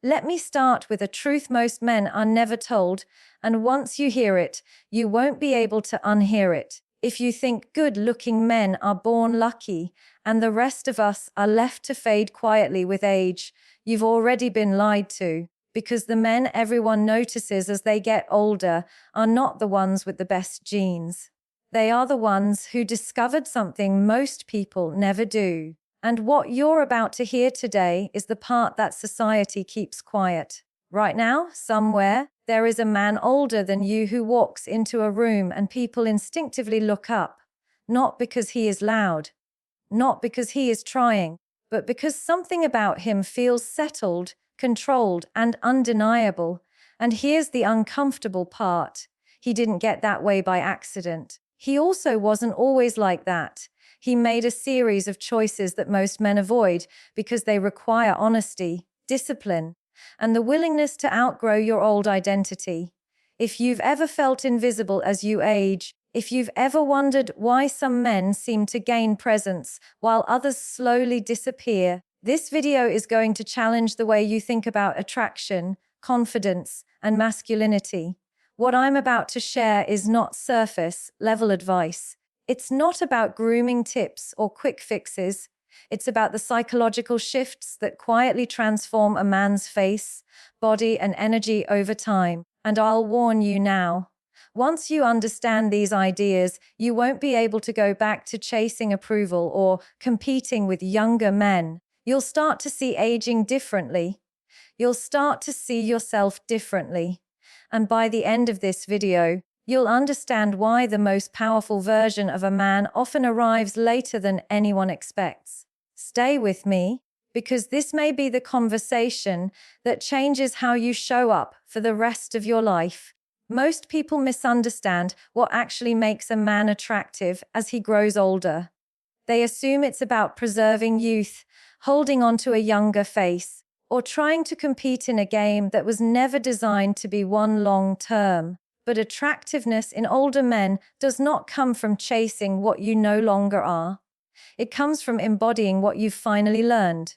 Let me start with a truth most men are never told, and once you hear it, you won't be able to unhear it. If you think good-looking men are born lucky, and the rest of us are left to fade quietly with age, you've already been lied to, because the men everyone notices as they get older are not the ones with the best genes. They are the ones who discovered something most people never do. And what you're about to hear today is the part that society keeps quiet. Right now, somewhere, there is a man older than you who walks into a room and people instinctively look up, not because he is loud, not because he is trying, but because something about him feels settled, controlled, and undeniable. And here's the uncomfortable part. He didn't get that way by accident. He also wasn't always like that. He made a series of choices that most men avoid because they require honesty, discipline, and the willingness to outgrow your old identity. If you've ever felt invisible as you age, if you've ever wondered why some men seem to gain presence while others slowly disappear, this video is going to challenge the way you think about attraction, confidence, and masculinity. What I'm about to share is not surface-level advice. It's not about grooming tips or quick fixes. It's about the psychological shifts that quietly transform a man's face, body, and energy over time. And I'll warn you now, once you understand these ideas, you won't be able to go back to chasing approval or competing with younger men. You'll start to see aging differently. You'll start to see yourself differently. And by the end of this video, you'll understand why the most powerful version of a man often arrives later than anyone expects. Stay with me, because this may be the conversation that changes how you show up for the rest of your life. Most people misunderstand what actually makes a man attractive as he grows older. They assume it's about preserving youth, holding on to a younger face, or trying to compete in a game that was never designed to be won long-term. But attractiveness in older men does not come from chasing what you no longer are. It comes from embodying what you've finally learned.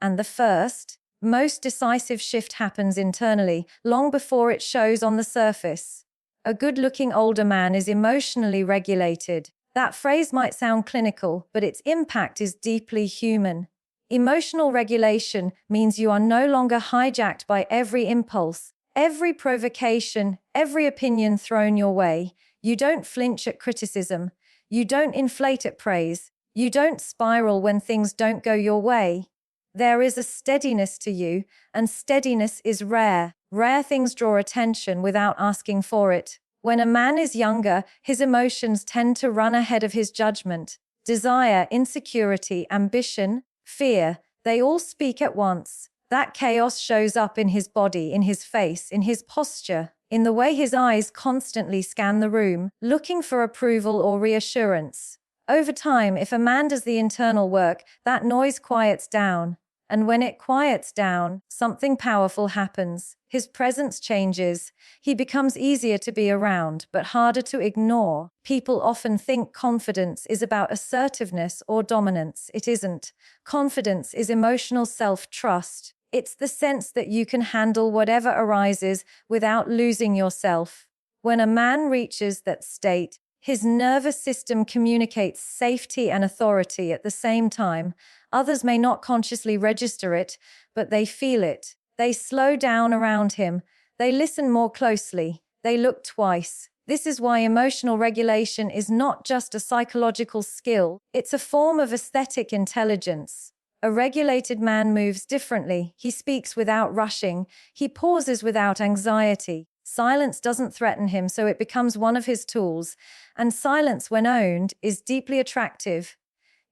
And the first, most decisive shift happens internally, long before it shows on the surface. A good-looking older man is emotionally regulated. That phrase might sound clinical, but its impact is deeply human. Emotional regulation means you are no longer hijacked by every impulse, every provocation, every opinion thrown your way. You don't flinch at criticism. You don't inflate at praise. You don't spiral when things don't go your way. There is a steadiness to you, and steadiness is rare. Rare things draw attention without asking for it. When a man is younger, his emotions tend to run ahead of his judgment. Desire, insecurity, ambition, fear, they all speak at once. That chaos shows up in his body, in his face, in his posture, in the way his eyes constantly scan the room, looking for approval or reassurance. Over time, if a man does the internal work, that noise quiets down. And when it quiets down, something powerful happens. His presence changes. He becomes easier to be around, but harder to ignore. People often think confidence is about assertiveness or dominance. It isn't. Confidence is emotional self-trust. It's the sense that you can handle whatever arises without losing yourself. When a man reaches that state, his nervous system communicates safety and authority at the same time. Others may not consciously register it, but they feel it. They slow down around him. They listen more closely. They look twice. This is why emotional regulation is not just a psychological skill. It's a form of aesthetic intelligence. A regulated man moves differently. He speaks without rushing. He pauses without anxiety. Silence doesn't threaten him, so it becomes one of his tools. And silence, when owned, is deeply attractive.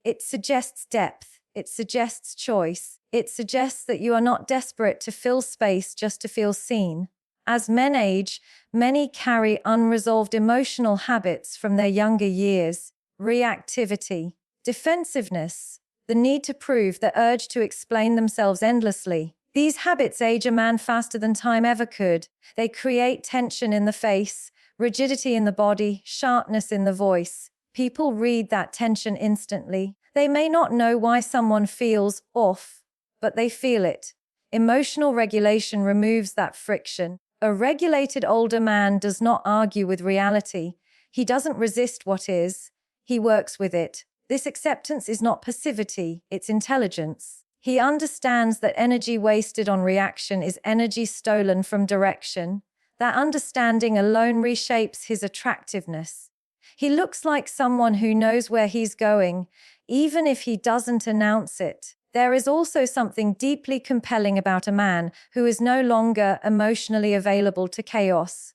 It suggests depth. It suggests choice. It suggests that you are not desperate to fill space just to feel seen. As men age, many carry unresolved emotional habits from their younger years. Reactivity, defensiveness, the need to prove, the urge to explain themselves endlessly. These habits age a man faster than time ever could. They create tension in the face, rigidity in the body, sharpness in the voice. People read that tension instantly. They may not know why someone feels off, but they feel it. Emotional regulation removes that friction. A regulated older man does not argue with reality. He doesn't resist what is. He works with it. This acceptance is not passivity, it's intelligence. He understands that energy wasted on reaction is energy stolen from direction. That understanding alone reshapes his attractiveness. He looks like someone who knows where he's going, even if he doesn't announce it. There is also something deeply compelling about a man who is no longer emotionally available to chaos.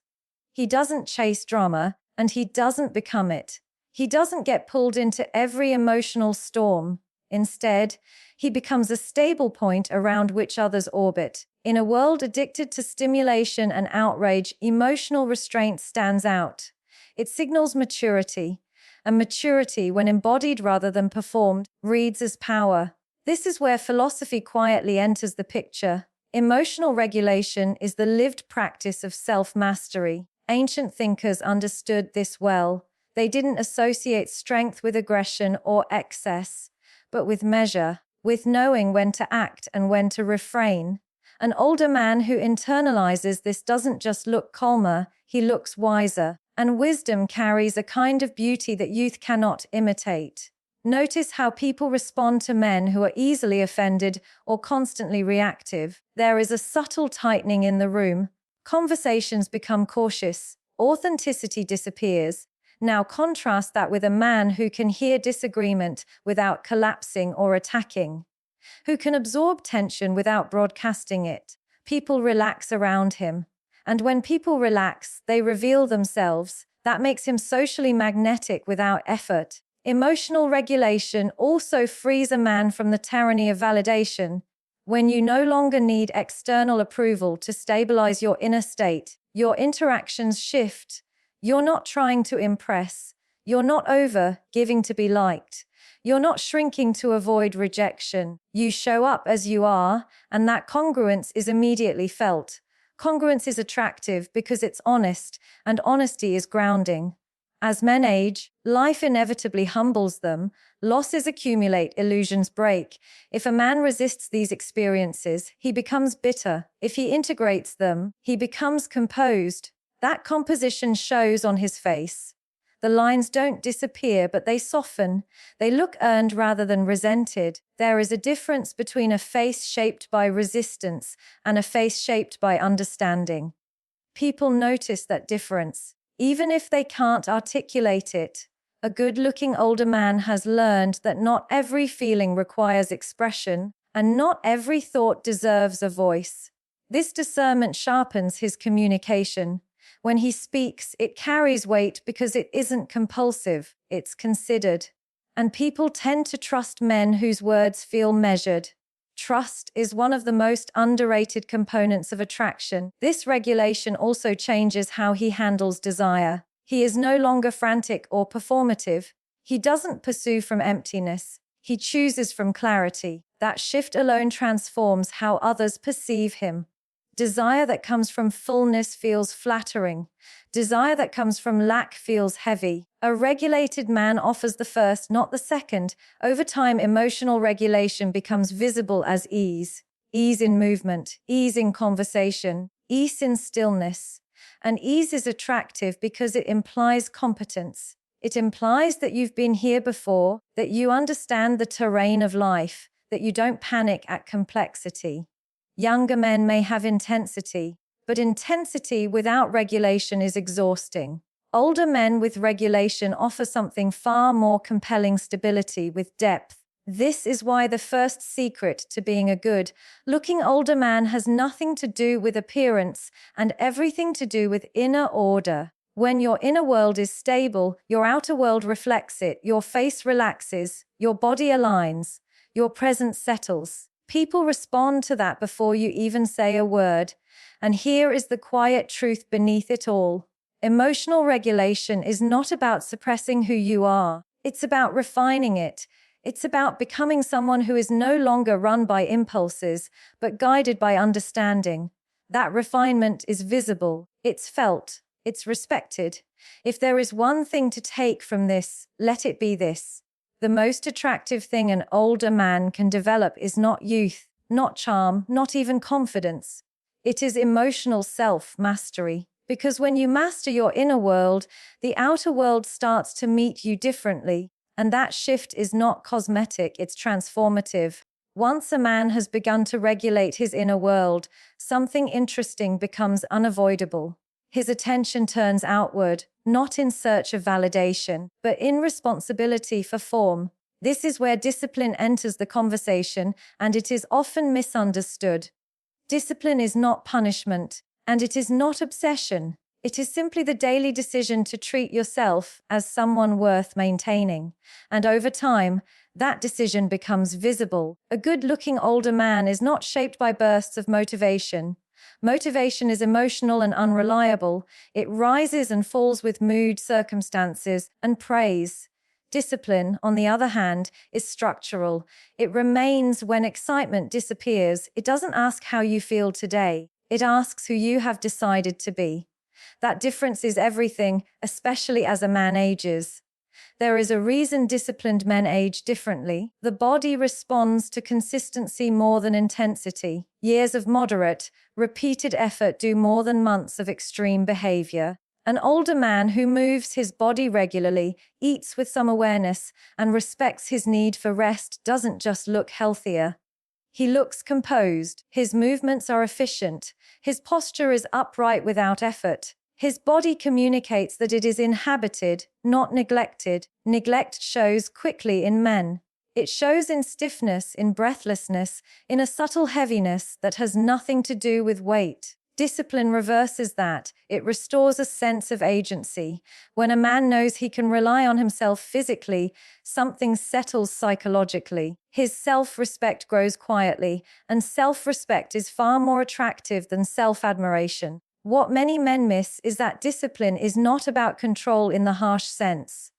He doesn't chase drama, and he doesn't become it. He doesn't get pulled into every emotional storm. Instead, he becomes a stable point around which others orbit. In a world addicted to stimulation and outrage, emotional restraint stands out. It signals maturity, and maturity, when embodied rather than performed, reads as power. This is where philosophy quietly enters the picture. Emotional regulation is the lived practice of self-mastery. Ancient thinkers understood this well. They didn't associate strength with aggression or excess, but with measure, with knowing when to act and when to refrain. An older man who internalizes this doesn't just look calmer, he looks wiser. And wisdom carries a kind of beauty that youth cannot imitate. Notice how people respond to men who are easily offended or constantly reactive. There is a subtle tightening in the room. Conversations become cautious. Authenticity disappears. Now contrast that with a man who can hear disagreement without collapsing or attacking, who can absorb tension without broadcasting it. People relax around him. And when people relax, they reveal themselves. That makes him socially magnetic without effort. Emotional regulation also frees a man from the tyranny of validation. When you no longer need external approval to stabilize your inner state, your interactions shift. You're not trying to impress. You're not over-giving to be liked. You're not shrinking to avoid rejection. You show up as you are, and that congruence is immediately felt. Congruence is attractive because it's honest, and honesty is grounding. As men age, life inevitably humbles them. Losses accumulate, illusions break. If a man resists these experiences, he becomes bitter. If he integrates them, he becomes composed. That composition shows on his face. The lines don't disappear, but they soften. They look earned rather than resented. There is a difference between a face shaped by resistance and a face shaped by understanding. People notice that difference, even if they can't articulate it. A good-looking older man has learned that not every feeling requires expression, and not every thought deserves a voice. This discernment sharpens his communication. When he speaks, it carries weight because it isn't compulsive, it's considered. And people tend to trust men whose words feel measured. Trust is one of the most underrated components of attraction. This regulation also changes how he handles desire. He is no longer frantic or performative. He doesn't pursue from emptiness. He chooses from clarity. That shift alone transforms how others perceive him. Desire that comes from fullness feels flattering. Desire that comes from lack feels heavy. A regulated man offers the first, not the second. Over time, emotional regulation becomes visible as ease. Ease in movement, ease in conversation, ease in stillness. And ease is attractive because it implies competence. It implies that you've been here before, that you understand the terrain of life, that you don't panic at complexity. Younger men may have intensity, but intensity without regulation is exhausting. Older men with regulation offer something far more compelling: stability with depth. This is why the first secret to being a good-looking older man has nothing to do with appearance and everything to do with inner order. When your inner world is stable, your outer world reflects it, your face relaxes, your body aligns, your presence settles. People respond to that before you even say a word. And here is the quiet truth beneath it all. Emotional regulation is not about suppressing who you are. It's about refining it. It's about becoming someone who is no longer run by impulses, but guided by understanding. That refinement is visible. It's felt. It's respected. If there is one thing to take from this, let it be this. The most attractive thing an older man can develop is not youth, not charm, not even confidence. It is emotional self-mastery. Because when you master your inner world, the outer world starts to meet you differently. And that shift is not cosmetic, it's transformative. Once a man has begun to regulate his inner world, something interesting becomes unavoidable. His attention turns outward, not in search of validation, but in responsibility for form. This is where discipline enters the conversation, and it is often misunderstood. Discipline is not punishment, and it is not obsession. It is simply the daily decision to treat yourself as someone worth maintaining. And over time, that decision becomes visible. A good-looking older man is not shaped by bursts of motivation. Motivation is emotional and unreliable. It rises and falls with mood, circumstances, and praise. Discipline, on the other hand, is structural. It remains when excitement disappears. It doesn't ask how you feel today. It asks who you have decided to be. That difference is everything, especially as a man ages. There is a reason disciplined men age differently. The body responds to consistency more than intensity. Years of moderate, repeated effort do more than months of extreme behavior. An older man who moves his body regularly, eats with some awareness, and respects his need for rest doesn't just look healthier. He looks composed. His movements are efficient. His posture is upright without effort. His body communicates that it is inhabited, not neglected. Neglect shows quickly in men. It shows in stiffness, in breathlessness, in a subtle heaviness that has nothing to do with weight. Discipline reverses that. It restores a sense of agency. When a man knows he can rely on himself physically, something settles psychologically. His self-respect grows quietly, and self-respect is far more attractive than self-admiration. What many men miss is that discipline is not about control in the harsh sense.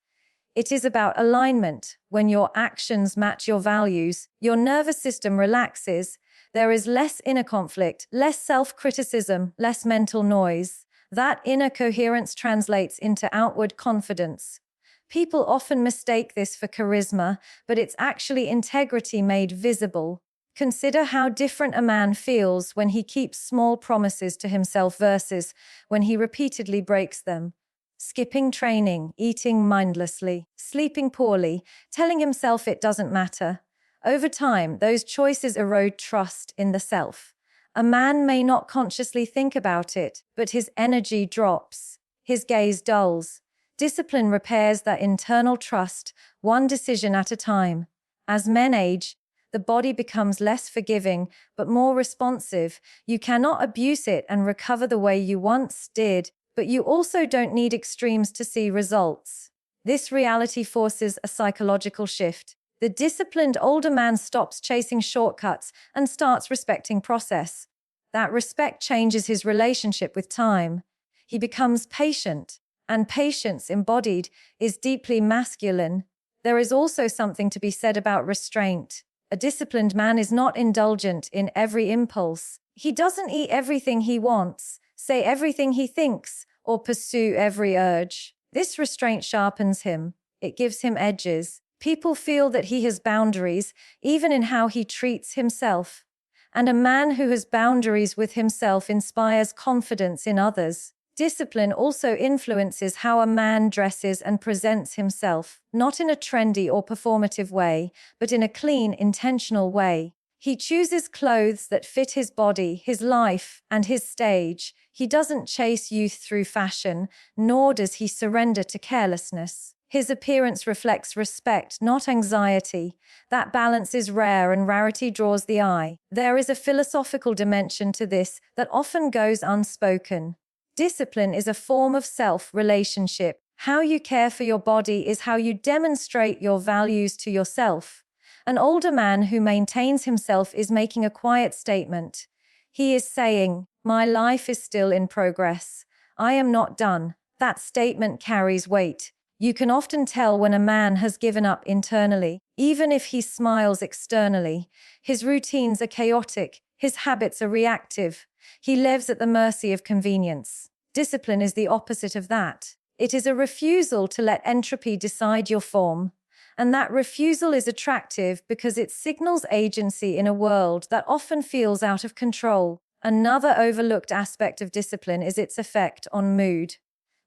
It is about alignment. When your actions match your values, your nervous system relaxes. There is less inner conflict, less self-criticism, less mental noise. That inner coherence translates into outward confidence. People often mistake this for charisma, but it's actually integrity made visible. Consider how different a man feels when he keeps small promises to himself versus when he repeatedly breaks them. Skipping training, eating mindlessly, sleeping poorly, telling himself it doesn't matter. Over time, those choices erode trust in the self. A man may not consciously think about it, but his energy drops. His gaze dulls. Discipline repairs that internal trust, one decision at a time. As men age, the body becomes less forgiving, but more responsive. You cannot abuse it and recover the way you once did, but you also don't need extremes to see results. This reality forces a psychological shift. The disciplined older man stops chasing shortcuts and starts respecting process. That respect changes his relationship with time. He becomes patient, and patience embodied is deeply masculine. There is also something to be said about restraint. A disciplined man is not indulgent in every impulse. He doesn't eat everything he wants, say everything he thinks, or pursue every urge. This restraint sharpens him. It gives him edges. People feel that he has boundaries, even in how he treats himself. And a man who has boundaries with himself inspires confidence in others. Discipline also influences how a man dresses and presents himself, not in a trendy or performative way, but in a clean, intentional way. He chooses clothes that fit his body, his life, and his stage. He doesn't chase youth through fashion, nor does he surrender to carelessness. His appearance reflects respect, not anxiety. That balance is rare, and rarity draws the eye. There is a philosophical dimension to this that often goes unspoken. Discipline is a form of self-relationship. How you care for your body is how you demonstrate your values to yourself. An older man who maintains himself is making a quiet statement. He is saying, "My life is still in progress. I am not done." That statement carries weight. You can often tell when a man has given up internally, even if he smiles externally. His routines are chaotic. His habits are reactive. He lives at the mercy of convenience. Discipline is the opposite of that. It is a refusal to let entropy decide your form. And that refusal is attractive because it signals agency in a world that often feels out of control. Another overlooked aspect of discipline is its effect on mood.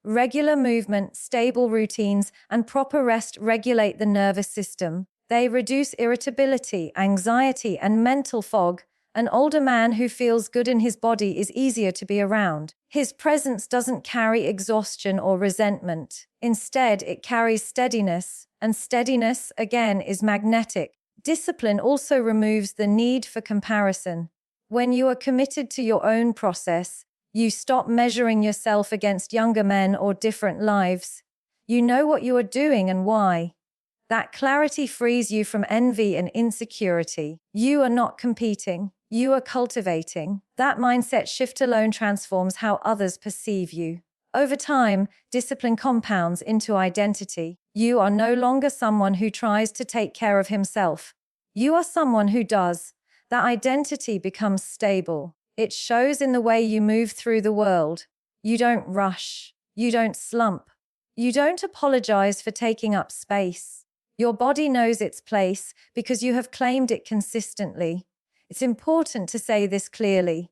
Regular movement, stable routines, and proper rest regulate the nervous system. They reduce irritability, anxiety, and mental fog. An older man who feels good in his body is easier to be around. His presence doesn't carry exhaustion or resentment. Instead, it carries steadiness, and steadiness, again, is magnetic. Discipline also removes the need for comparison. When you are committed to your own process, you stop measuring yourself against younger men or different lives. You know what you are doing and why. That clarity frees you from envy and insecurity. You are not competing. You are cultivating. That mindset shift alone transforms how others perceive you. Over time, discipline compounds into identity. You are no longer someone who tries to take care of himself. You are someone who does. That identity becomes stable. It shows in the way you move through the world. You don't rush. You don't slump. You don't apologize for taking up space. Your body knows its place because you have claimed it consistently. It's important to say this clearly.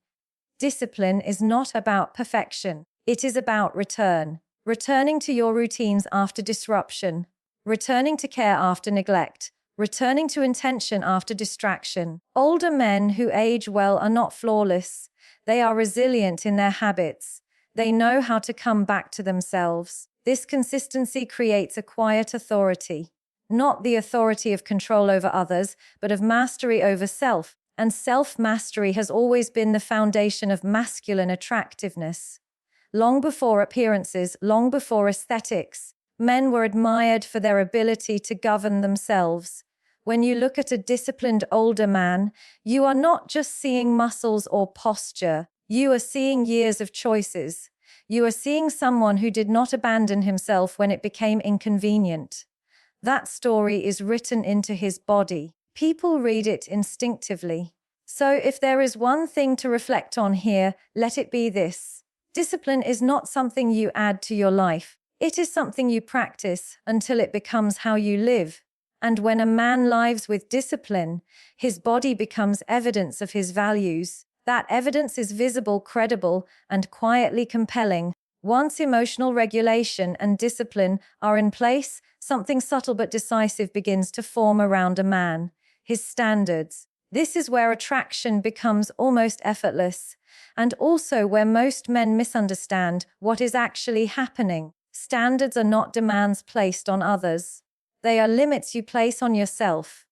Discipline is not about perfection. It is about return. Returning to your routines after disruption. Returning to care after neglect. Returning to intention after distraction. Older men who age well are not flawless. They are resilient in their habits. They know how to come back to themselves. This consistency creates a quiet authority. Not the authority of control over others, but of mastery over self. And self-mastery has always been the foundation of masculine attractiveness. Long before appearances, long before aesthetics, men were admired for their ability to govern themselves. When you look at a disciplined older man, you are not just seeing muscles or posture. You are seeing years of choices. You are seeing someone who did not abandon himself when it became inconvenient. That story is written into his body. People read it instinctively. So if there is one thing to reflect on here, let it be this. Discipline is not something you add to your life. It is something you practice until it becomes how you live. And when a man lives with discipline, his body becomes evidence of his values. That evidence is visible, credible, and quietly compelling. Once emotional regulation and discipline are in place, something subtle but decisive begins to form around a man. His standards. This is where attraction becomes almost effortless, and also where most men misunderstand what is actually happening. Standards are not demands placed on others. They are limits you place on yourself.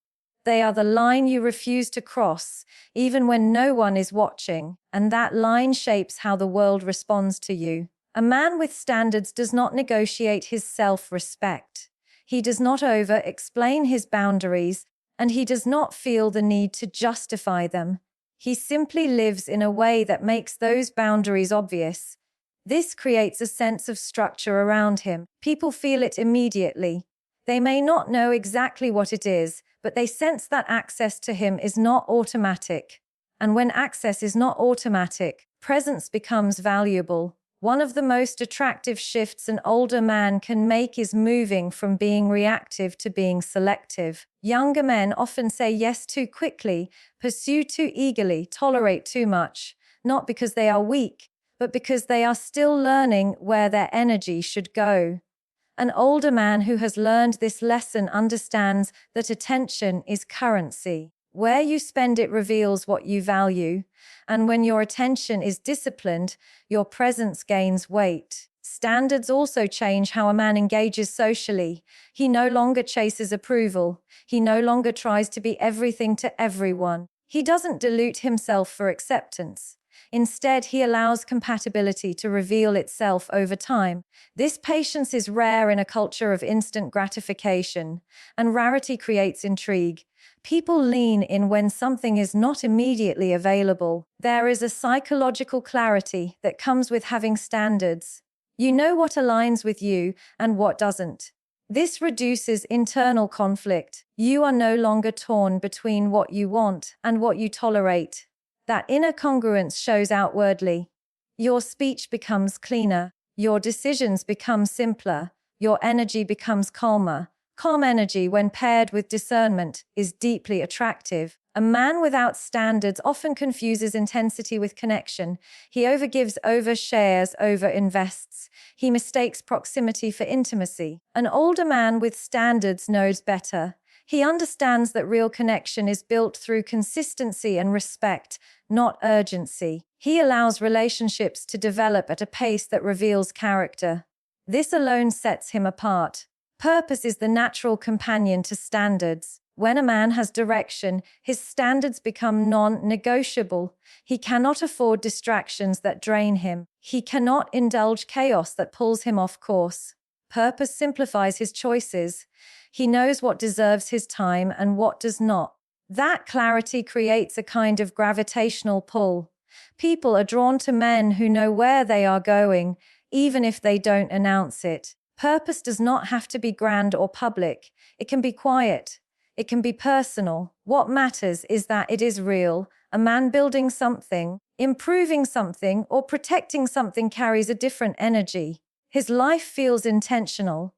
They are the line you refuse to cross, even when no one is watching, and that line shapes how the world responds to you. A man with standards does not negotiate his self-respect. He does not over-explain his boundaries, and he does not feel the need to justify them. He simply lives in a way that makes those boundaries obvious. This creates a sense of structure around him. People feel it immediately. They may not know exactly what it is, but they sense that access to him is not automatic. And when access is not automatic, presence becomes valuable. One of the most attractive shifts an older man can make is moving from being reactive to being selective. Younger men often say yes too quickly, pursue too eagerly, tolerate too much, not because they are weak, but because they are still learning where their energy should go. An older man who has learned this lesson understands that attention is currency. Where you spend it reveals what you value, and when your attention is disciplined, your presence gains weight. Standards also change how a man engages socially. He no longer chases approval. He no longer tries to be everything to everyone. He doesn't dilute himself for acceptance. Instead, he allows compatibility to reveal itself over time. This patience is rare in a culture of instant gratification, and rarity creates intrigue. People lean in when something is not immediately available. There is a psychological clarity that comes with having standards. You know what aligns with you and what doesn't. This reduces internal conflict. You are no longer torn between what you want and what you tolerate. That inner congruence shows outwardly. Your speech becomes cleaner. Your decisions become simpler. Your energy becomes calmer. Calm energy, when paired with discernment, is deeply attractive. A man without standards often confuses intensity with connection. He overgives, overshares, overinvests. He mistakes proximity for intimacy. An older man with standards knows better. He understands that real connection is built through consistency and respect, not urgency. He allows relationships to develop at a pace that reveals character. This alone sets him apart. Purpose is the natural companion to standards. When a man has direction, his standards become non-negotiable. He cannot afford distractions that drain him. He cannot indulge chaos that pulls him off course. Purpose simplifies his choices. He knows what deserves his time and what does not. That clarity creates a kind of gravitational pull. People are drawn to men who know where they are going, even if they don't announce it. Purpose does not have to be grand or public. It can be quiet. It can be personal. What matters is that it is real. A man building something, improving something, or protecting something carries a different energy. His life feels intentional.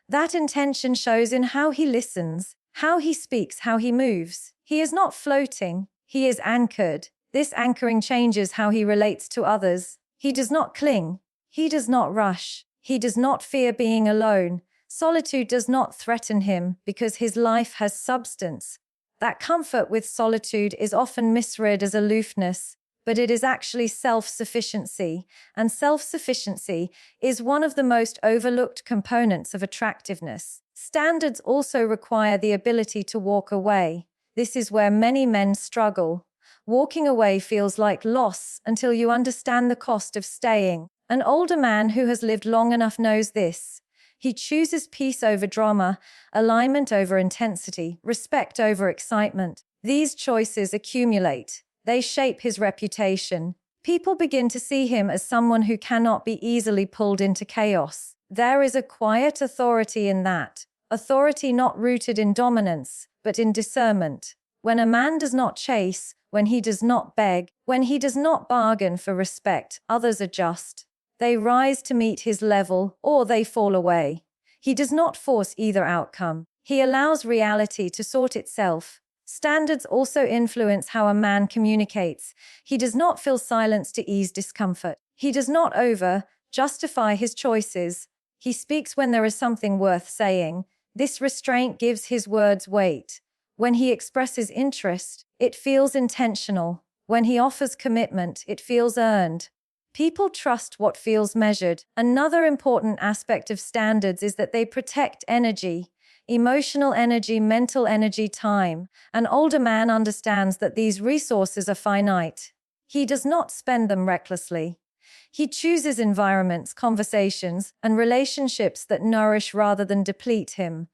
That intention shows in how he listens, how he speaks, how he moves. He is not floating. He is anchored. This anchoring changes how he relates to others. He does not cling. He does not rush. He does not fear being alone. Solitude does not threaten him because his life has substance. That comfort with solitude is often misread as aloofness, but it is actually self-sufficiency, and self-sufficiency is one of the most overlooked components of attractiveness. Standards also require the ability to walk away. This is where many men struggle. Walking away feels like loss until you understand the cost of staying. An older man who has lived long enough knows this. He chooses peace over drama, alignment over intensity, respect over excitement. These choices accumulate. They shape his reputation. People begin to see him as someone who cannot be easily pulled into chaos. There is a quiet authority in that. Authority not rooted in dominance, but in discernment. When a man does not chase, when he does not beg, when he does not bargain for respect, others adjust. They rise to meet his level, or they fall away. He does not force either outcome. He allows reality to sort itself. Standards also influence how a man communicates. He does not fill silence to ease discomfort. He does not justify his choices. He speaks when there is something worth saying. This restraint gives his words weight. When he expresses interest, it feels intentional. When he offers commitment, it feels earned. People trust what feels measured. Another important aspect of standards is that they protect energy, emotional energy, mental energy, time. An older man understands that these resources are finite. He does not spend them recklessly. He chooses environments, conversations, and relationships that nourish rather than deplete him.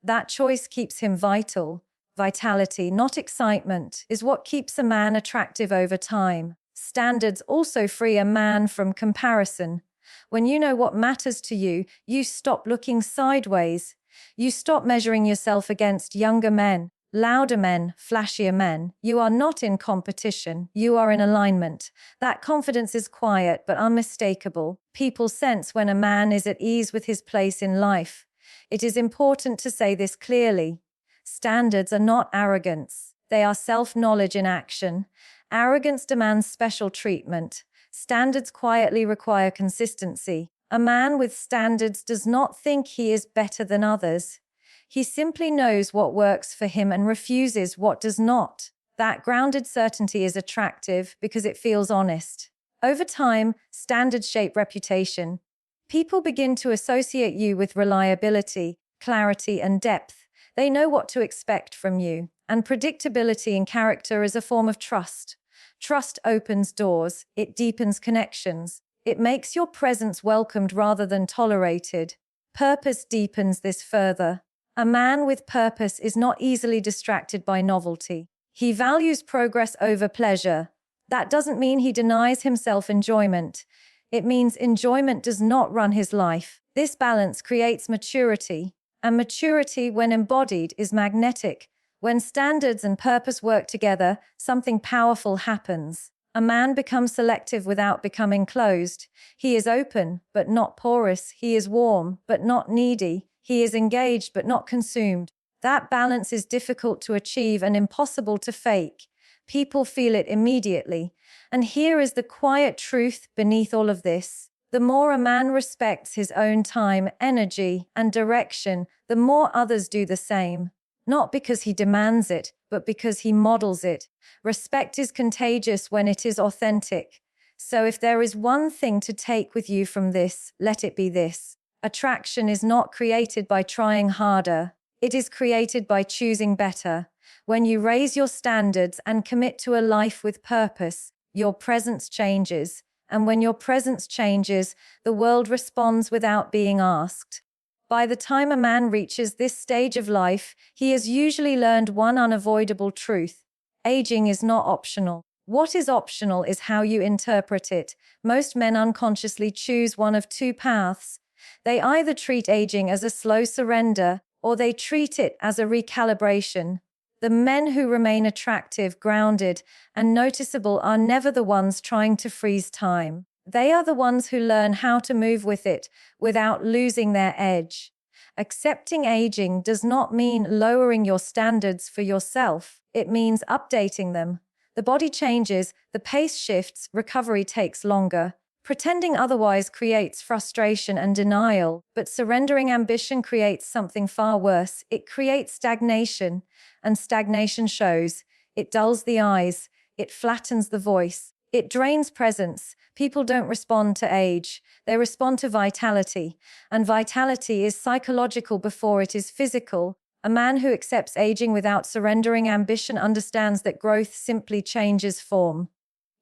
That choice keeps him vital. Vitality, not excitement, is what keeps a man attractive over time. Standards also free a man from comparison. When you know what matters to you, you stop looking sideways. You stop measuring yourself against younger men, louder men, flashier men. You are not in competition. You are in alignment. That confidence is quiet but unmistakable. People sense when a man is at ease with his place in life. It is important to say this clearly. Standards are not arrogance. They are self-knowledge in action. Arrogance demands special treatment. Standards quietly require consistency. A man with standards does not think he is better than others. He simply knows what works for him and refuses what does not. That grounded certainty is attractive because it feels honest. Over time, standards shape reputation. People begin to associate you with reliability, clarity, and depth. They know what to expect from you. And predictability in character is a form of trust. Trust opens doors. It deepens connections. It makes your presence welcomed rather than tolerated. Purpose deepens this further. A man with purpose is not easily distracted by novelty. He values progress over pleasure. That doesn't mean he denies himself enjoyment. It means enjoyment does not run his life. This balance creates maturity. And maturity, when embodied, is magnetic. When standards and purpose work together, something powerful happens. A man becomes selective without becoming closed. He is open, but not porous. He is warm, but not needy. He is engaged but not consumed. That balance is difficult to achieve and impossible to fake. People feel it immediately. And here is the quiet truth beneath all of this. The more a man respects his own time, energy, and direction, the more others do the same. Not because he demands it, but because he models it. Respect is contagious when it is authentic. So if there is one thing to take with you from this, let it be this. Attraction is not created by trying harder. It is created by choosing better. When you raise your standards and commit to a life with purpose, your presence changes. And when your presence changes, the world responds without being asked. By the time a man reaches this stage of life, he has usually learned one unavoidable truth. Aging is not optional. What is optional is how you interpret it. Most men unconsciously choose one of two paths. They either treat aging as a slow surrender, or they treat it as a recalibration. The men who remain attractive, grounded, and noticeable are never the ones trying to freeze time. They are the ones who learn how to move with it without losing their edge. Accepting aging does not mean lowering your standards for yourself. It means updating them. The body changes, the pace shifts, recovery takes longer. Pretending otherwise creates frustration and denial, but surrendering ambition creates something far worse. It creates stagnation, and stagnation shows. It dulls the eyes, it flattens the voice, it drains presence. People don't respond to age, they respond to vitality, and vitality is psychological before it is physical. A man who accepts aging without surrendering ambition understands that growth simply changes form.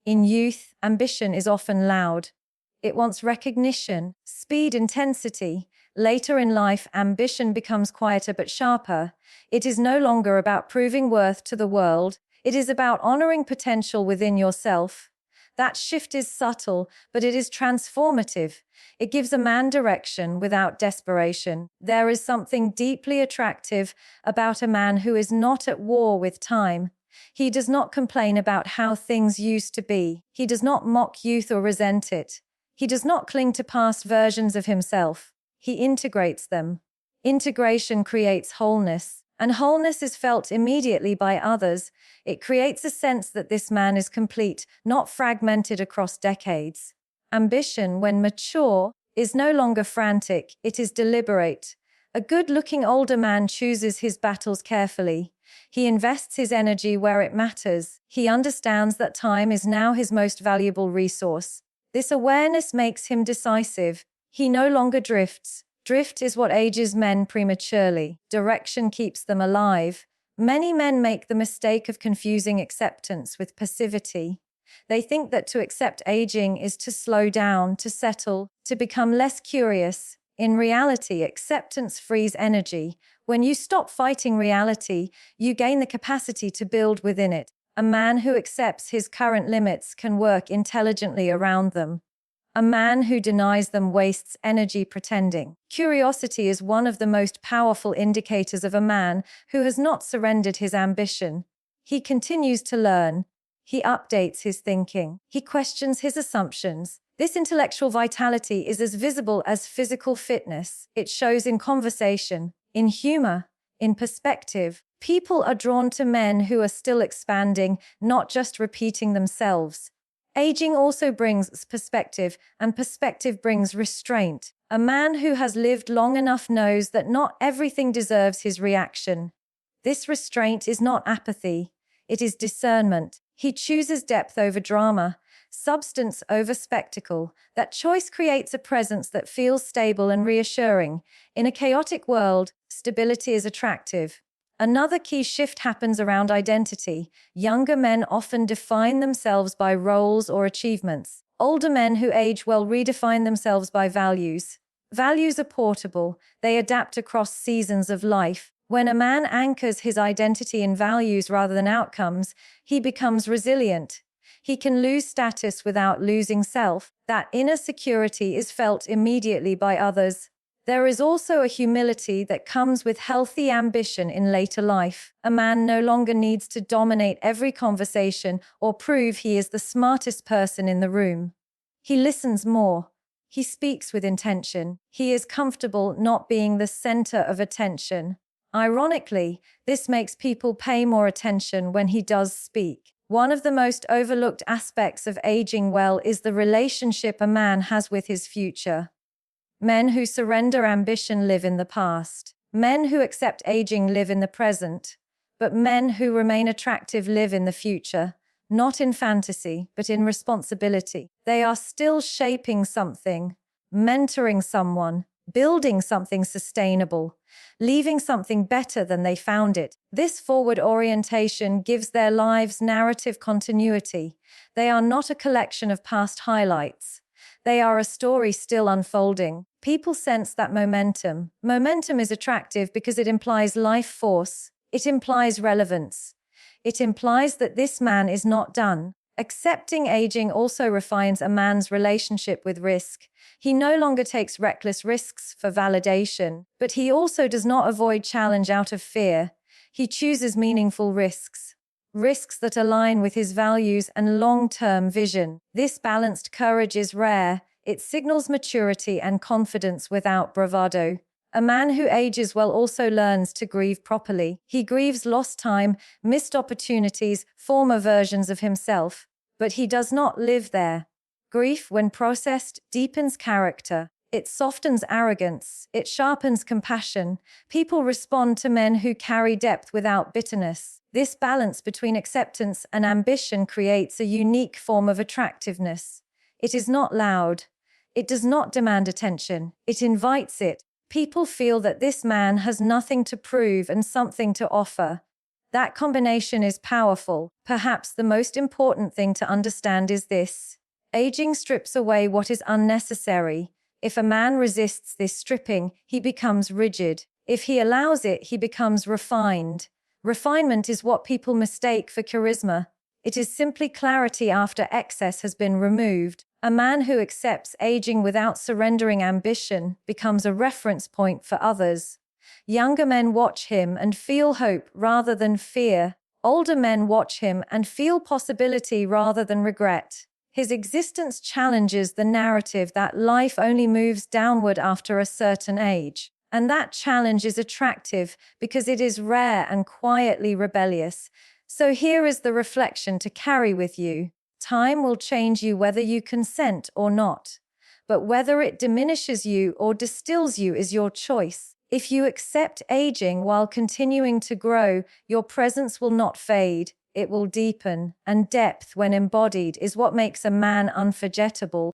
In youth, ambition is often loud. It wants recognition, speed, intensity. Later in life, ambition becomes quieter but sharper. It is no longer about proving worth to the world. It is about honoring potential within yourself. That shift is subtle, but it is transformative. It gives a man direction without desperation. There is something deeply attractive about a man who is not at war with time. He does not complain about how things used to be. He does not mock youth or resent it. He does not cling to past versions of himself. He integrates them. Integration creates wholeness, and wholeness is felt immediately by others. It creates a sense that this man is complete, not fragmented across decades. Ambition, when mature, is no longer frantic, it is deliberate. A good-looking older man chooses his battles carefully. He invests his energy where it matters. He understands that time is now his most valuable resource. This awareness makes him decisive. He no longer drifts. Drift is what ages men prematurely. Direction keeps them alive. Many men make the mistake of confusing acceptance with passivity. They think that to accept aging is to slow down, to settle, to become less curious. In reality, acceptance frees energy. When you stop fighting reality, you gain the capacity to build within it. A man who accepts his current limits can work intelligently around them. A man who denies them wastes energy pretending. Curiosity is one of the most powerful indicators of a man who has not surrendered his ambition. He continues to learn. He updates his thinking. He questions his assumptions. This intellectual vitality is as visible as physical fitness. It shows in conversation, in humor, in perspective. People are drawn to men who are still expanding, not just repeating themselves. Aging also brings perspective, and perspective brings restraint. A man who has lived long enough knows that not everything deserves his reaction. This restraint is not apathy, it is discernment. He chooses depth over drama, substance over spectacle. That choice creates a presence that feels stable and reassuring. In a chaotic world, stability is attractive. Another key shift happens around identity. Younger men often define themselves by roles or achievements. Older men who age well redefine themselves by values. Values are portable. They adapt across seasons of life. When a man anchors his identity in values rather than outcomes, he becomes resilient. He can lose status without losing self. That inner security is felt immediately by others. There is also a humility that comes with healthy ambition in later life. A man no longer needs to dominate every conversation or prove he is the smartest person in the room. He listens more. He speaks with intention. He is comfortable not being the center of attention. Ironically, this makes people pay more attention when he does speak. One of the most overlooked aspects of aging well is the relationship a man has with his future. Men who surrender ambition live in the past. Men who accept aging live in the present. But men who remain attractive live in the future, not in fantasy, but in responsibility. They are still shaping something, mentoring someone, building something sustainable, leaving something better than they found it. This forward orientation gives their lives narrative continuity. They are not a collection of past highlights. They are a story still unfolding. People sense that momentum. Momentum is attractive because it implies life force. It implies relevance. It implies that this man is not done. Accepting aging also refines a man's relationship with risk. He no longer takes reckless risks for validation, but he also does not avoid challenge out of fear. He chooses meaningful risks. Risks that align with his values and long-term vision. This balanced courage is rare. It signals maturity and confidence without bravado. A man who ages well also learns to grieve properly. He grieves lost time, missed opportunities, former versions of himself, but he does not live there. Grief, when processed, deepens character. It softens arrogance. It sharpens compassion. People respond to men who carry depth without bitterness. This balance between acceptance and ambition creates a unique form of attractiveness. It is not loud. It does not demand attention. It invites it. People feel that this man has nothing to prove and something to offer. That combination is powerful. Perhaps the most important thing to understand is this: aging strips away what is unnecessary. If a man resists this stripping, he becomes rigid. If he allows it, he becomes refined. Refinement is what people mistake for charisma. It is simply clarity after excess has been removed. A man who accepts aging without surrendering ambition becomes a reference point for others. Younger men watch him and feel hope rather than fear. Older men watch him and feel possibility rather than regret. His existence challenges the narrative that life only moves downward after a certain age. And that challenge is attractive because it is rare and quietly rebellious. So here is the reflection to carry with you. Time will change you whether you consent or not. But whether it diminishes you or distills you is your choice. If you accept aging while continuing to grow, your presence will not fade. It will deepen, and depth, when embodied, is what makes a man unforgettable.